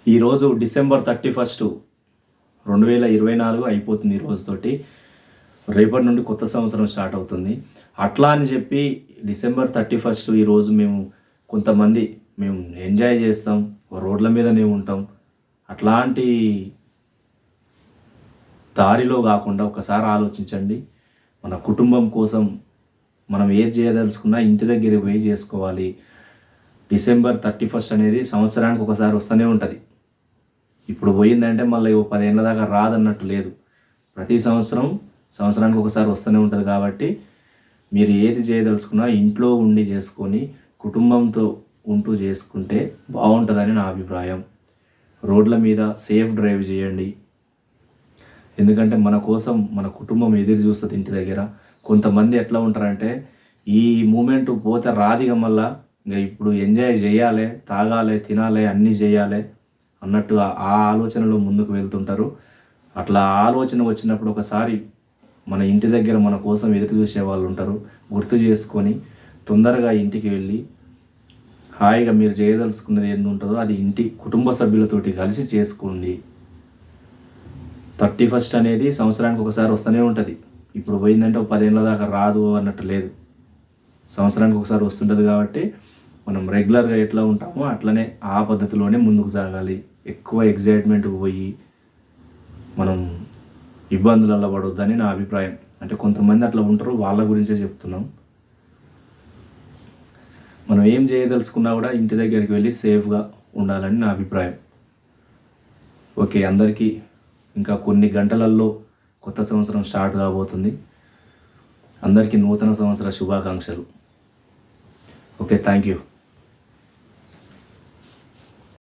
ఈరోజు డిసెంబర్ 31, 2024 అయిపోతుంది. ఈ రోజుతోటి రేపటి నుండి కొత్త సంవత్సరం స్టార్ట్ అవుతుంది. అట్లా అని చెప్పి డిసెంబర్ 31 ఈరోజు కొంతమంది మేము ఎంజాయ్ చేస్తాం, రోడ్ల మీదనే ఉంటాం, అట్లాంటి దారిలో కాకుండా ఒకసారి ఆలోచించండి. మన కుటుంబం కోసం మనం ఏది చేయదలుచుకున్నా ఇంటి దగ్గరికి పోయి చేసుకోవాలి. డిసెంబర్ 31 అనేది సంవత్సరానికి ఒకసారి వస్తూనే ఉంటుంది. ఇప్పుడు పోయిందంటే మళ్ళీ 10 ఏళ్ళ దాకా రాదన్నట్టు లేదు. ప్రతి సంవత్సరానికి ఒకసారి వస్తూనే ఉంటుంది. కాబట్టి మీరు ఏది చేయదలుచుకున్నా ఇంట్లో ఉండి చేసుకొని కుటుంబంతో ఉంటూ చేసుకుంటే బాగుంటుందని నా అభిప్రాయం. రోడ్ల మీద సేఫ్ డ్రైవ్ చేయండి. ఎందుకంటే మన కోసం మన కుటుంబం ఎదురు చూస్తుంది ఇంటి దగ్గర. కొంతమంది ఎట్లా ఉంటారంటే ఈ మూమెంట్ పోతే రాదిగా మళ్ళా ఇంకా ఇప్పుడు ఎంజాయ్ చేయాలి, తాగాలి, తినాలి, అన్నీ చేయాలి అన్నట్టు ఆ ఆలోచనలో ముందుకు వెళ్తుంటారు. అట్లా ఆలోచన వచ్చినప్పుడు ఒకసారి మన ఇంటి దగ్గర మన కోసం ఎదురు చూసే వాళ్ళు ఉంటారు. గుర్తు చేసుకొని తొందరగా ఇంటికి వెళ్ళి హాయిగా మీరు చేయదలుచుకున్నది ఏంది ఉంటుందో అది ఇంటి కుటుంబ సభ్యులతోటి కలిసి చేసుకోండి. 31 అనేది సంవత్సరానికి ఒకసారి వస్తూనే ఉంటుంది. ఇప్పుడు పోయిందంటే 10 ఏళ్ళ దాకా రాదు అన్నట్టు లేదు. సంవత్సరానికి ఒకసారి వస్తుంటుంది. కాబట్టి మనం రెగ్యులర్గా ఎట్లా ఉంటామో అట్లనే ఆ పద్ధతిలోనే ముందుకు సాగాలి. ఎక్కువ ఎగ్జైట్మెంట్కి పోయి మనం ఇబ్బందులలో పడొద్దని నా అభిప్రాయం. అంటే కొంతమంది అట్లా ఉంటారు, వాళ్ళ గురించే చెప్తున్నాం. మనం ఏం చేయదలుచుకున్నా కూడా ఇంటి దగ్గరికి వెళ్ళి సేఫ్గా ఉండాలని నా అభిప్రాయం. ఓకే, అందరికీ ఇంకా కొన్ని గంటలలో కొత్త సంవత్సరం స్టార్ట్ కాబోతుంది. అందరికీ నూతన సంవత్సర శుభాకాంక్షలు. Okay, thank you.